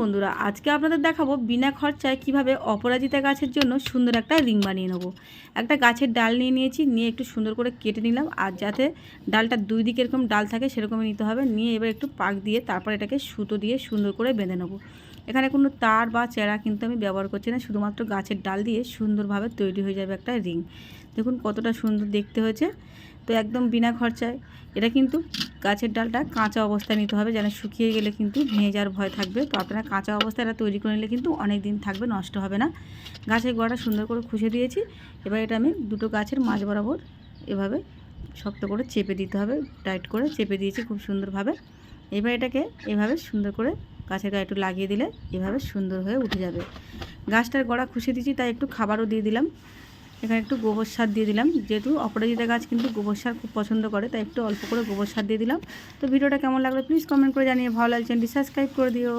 বন্ধুরা, আজকে আপনাদের দেখাবো বিনা খরচায় কিভাবে অপরাজিতা গাছের জন্য সুন্দর একটা রিং বানিয়ে নেব। একটা গাছের ডাল নিয়ে নিয়েছি, নিয়ে একটু সুন্দর করে কেটে নিলাম। আর যাতে ডালটা দুই দিকে এরকম ডাল থাকে সেরকমই নিতে হবে। নিয়ে এবার একটু পাক দিয়ে তারপর এটাকে সুতো দিয়ে সুন্দর করে বেঁধে নেব। এখানে কোনো তার বা চেরা কিন্তু আমি ব্যবহার করছি না, শুধুমাত্র গাছের ডাল দিয়ে সুন্দরভাবে তৈরি হয়ে যাবে একটা রিং। দেখুন কতটা সুন্দর দেখতে হয়েছে। তো একদম বিনা খরচায়। এটা কিন্তু গাছের ডালটা কাঁচা অবস্থায় নিতে হবে, যেন শুকিয়ে গেলে কিন্তু ভেঙে যাওয়ার ভয় থাকবে। তো আপনারা কাঁচা অবস্থায় এটা তৈরি করে নিলে কিন্তু অনেক দিন থাকবে, নষ্ট হবে না। গাছের গোড়াটা সুন্দর করে খুঁজে দিয়েছি। এবার এটা আমি দুটো গাছের মাঝ বরাবর এভাবে শক্ত করে চেপে দিতে হবে, টাইট করে চেপে দিয়েছি খুব সুন্দরভাবে। এবার এটাকে এভাবে সুন্দর করে গাছের গায়ে একটু লাগিয়ে দিলে এভাবে সুন্দর হয়ে উঠে যাবে। গাছটার গোড়া খুশিয়ে দিয়েছি, তাই একটু খাবারও দিয়ে দিলাম। এখানে একটু গোবর সার দিয়ে দিলাম, যেহেতু অপরাজিতা গাছ কিন্তু গোবর সার খুব পছন্দ করে, তাই একটু অল্প করে গোবর সার দিয়ে দিলাম। তো ভিডিওটা কেমন লাগলো প্লিজ কমেন্ট করে জানিয়ে, ভালো লাগছে চ্যানেলটি সাবস্ক্রাইব করে দিও।